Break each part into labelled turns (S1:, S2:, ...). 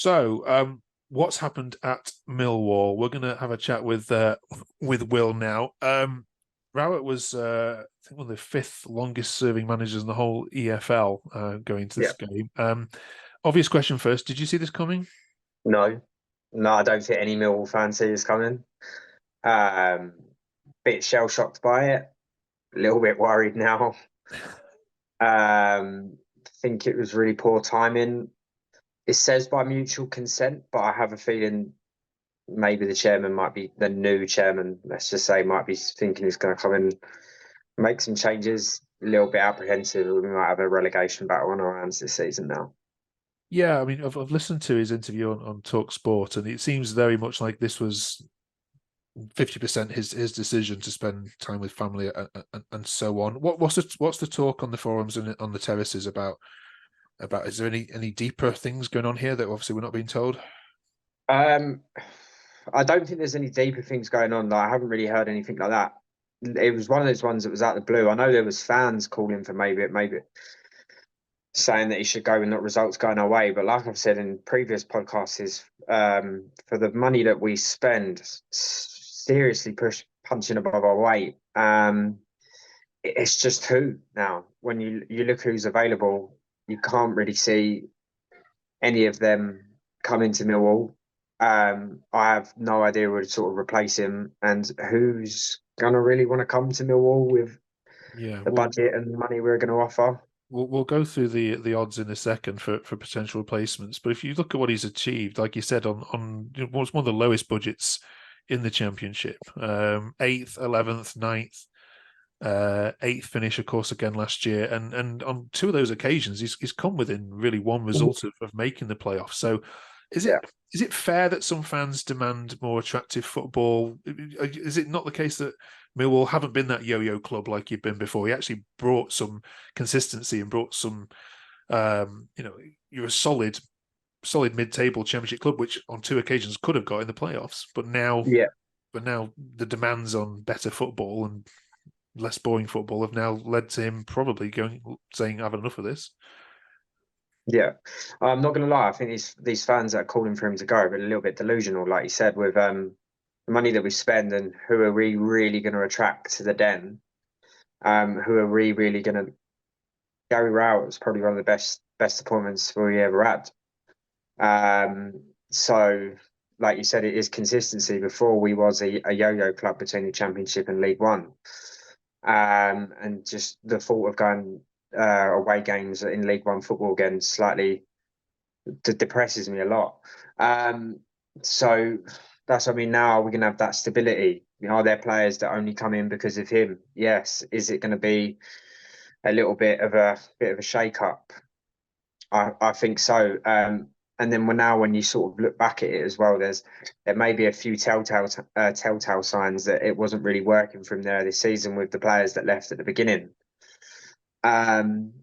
S1: So, what's happened at Millwall? We're going to have a chat with Will now. Rowett was, I think, one of the fifth longest serving managers in the whole EFL going to
S2: Yeah.
S1: this game. Obvious question first. Did you see this coming?
S2: No, no, I don't think any Millwall fan see this coming. Um, Bit shell shocked by it, a little bit worried now. Think it was really poor timing. It says by mutual consent, but I have a feeling maybe the new chairman, let's just say, might be thinking he's going to come and make some changes. A little bit apprehensive. We might have a relegation battle on our hands this season now.
S1: Yeah, I mean, I've listened to his interview on Talk Sport, and it seems very much like this was 50% his decision to spend time with family and so on. What's the talk on the forums and on the terraces about? Is there any deeper things going on here that obviously we're not being told?
S2: Um, I don't think there's any deeper things going on. Like, I haven't really heard anything like that. It was one of those ones that was out of the blue. I know there was fans calling for maybe saying that he should go and not results going our way. But like I've said in previous podcasts, is for the money that we spend, seriously punching above our weight. It's just who now. When you look who's available, you can't really see any of them come into Millwall. I have no idea who would sort of replace him and who's gonna really want to come to Millwall with
S1: Yeah,
S2: the
S1: well,
S2: budget and the money we're going to offer.
S1: we'll go through the odds in a second for potential replacements. But if you look at what he's achieved, like you said, on what's one of the lowest budgets in the championship, eighth, 11th, ninth, eighth finish, of course, again last year, and on two of those occasions, he's come within really one result of making the playoffs. So, is
S2: Yeah,
S1: it fair that some fans demand more attractive football? Is it not the case that Millwall haven't been that yo-yo club like you've been before? He actually brought some consistency and brought some, you're a solid mid-table championship club, which on two occasions could have got in the playoffs,
S2: yeah,
S1: but now the demands on better football and less boring football have now led to him probably saying, "I've had enough of this."
S2: yeah. I'm not going to lie. I think these fans that are calling for him to go are a little bit delusional, like you said, with the money that we spend and who are we really going to attract to the den? Who are we really going to? Gary Rowett was probably one of the best appointments we ever had. So, like you said, it is consistency. Before we was a yo-yo club between the Championship and League One, and just the thought of going away games in League One football again slightly depresses me a lot. Um, so that's what I mean. Now we're gonna have that stability. Are there players that only come in because of him? Yes. Is it going to be a little bit of a shake up? I think so. And then when you sort of look back at it as well, there may be a few telltale signs that it wasn't really working from there this season with the players that left at the beginning. Um,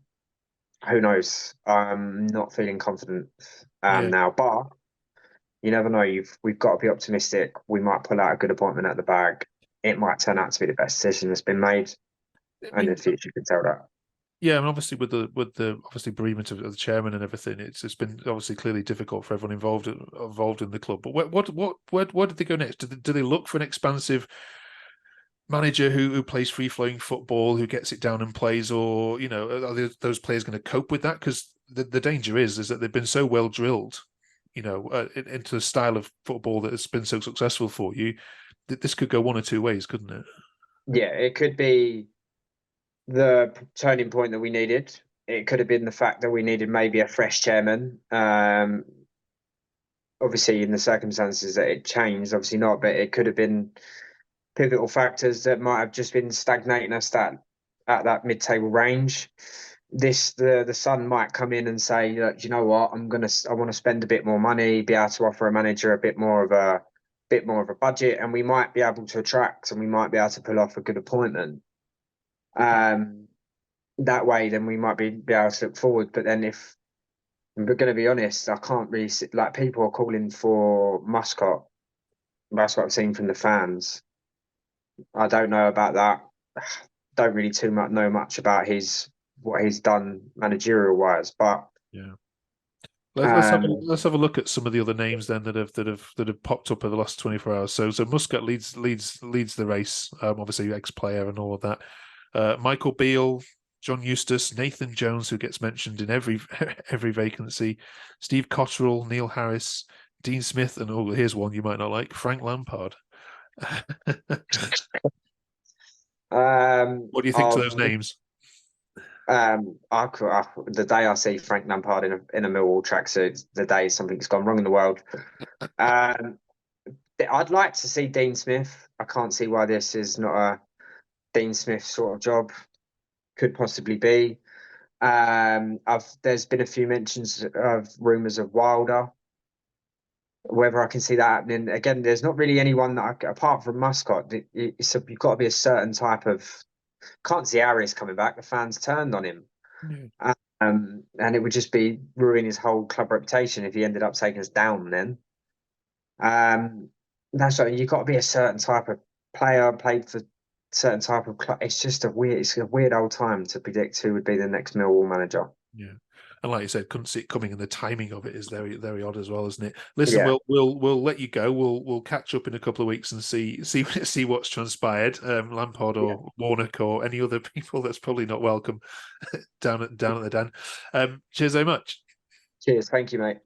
S2: who knows? I'm not feeling confident
S1: Yeah,
S2: now, but you never know. We've got to be optimistic. We might pull out a good appointment at the bag. It might turn out to be the best decision that's been made,
S1: I
S2: and the
S1: mean,
S2: future can tell that.
S1: yeah, and obviously with the obviously bereavement of the chairman and everything, it's been obviously clearly difficult for everyone involved in the club. But where did they go next? Do they look for an expansive manager who plays free flowing football, who gets it down and plays, or are those players going to cope with that? Because the danger is that they've been so well drilled, into the style of football that has been so successful for you, that this could go one or two ways, couldn't it?
S2: Yeah, it could be the turning point that we needed. It could have been the fact that we needed maybe a fresh chairman. Obviously, in the circumstances that it changed, obviously not, but it could have been pivotal factors that might have just been stagnating us at that mid-table range. The sun might come in and say, look, you know what, I want to spend a bit more money, be able to offer a manager a bit more of a budget, and we might be able to attract and we might be able to pull off a good appointment. Um, that way, then we might be able to look forward. But then if we're going to be honest, I can't really see, like, people are calling for Muscat. That's what I've seen from the fans. I don't know about that. Don't really too much know much about his what he's done managerial wise, but
S1: Yeah.
S2: Um,
S1: let's have a look at some of the other names then that have popped up in the last 24 hours. So Muscat leads the race, obviously ex-player and all of that. Michael Beale, John Eustace, Nathan Jones, who gets mentioned in every vacancy, Steve Cotterill, Neil Harris, Dean Smith, and oh, here's one you might not like, Frank Lampard. What do you think to those names?
S2: The day I see Frank Lampard in a Millwall tracksuit, the day something's gone wrong in the world. I'd like to see Dean Smith. I can't see why this is not a Dean Smith sort of job. Could possibly be. There's been a few mentions of rumours of Wilder. Whether I can see that happening again, there's not really anyone that apart from Muscat. You've got to be a certain type of. Can't see Arias coming back. The fans turned on him.
S1: Yeah.
S2: And it would just be ruin his whole club reputation if he ended up taking us down. Then, that's right. You've got to be a certain type of player, played for certain type of club. It's a weird old time to predict who would be the next Millwall manager.
S1: Yeah, and like you said, couldn't see it coming, and the timing of it is very, very odd as well, isn't it? Listen,
S2: Yeah.
S1: we'll let you go. We'll catch up in a couple of weeks and see what's transpired. Lampard or Warnock or any other people that's probably not welcome down at the Den. Cheers very much.
S2: Cheers. Thank you, mate.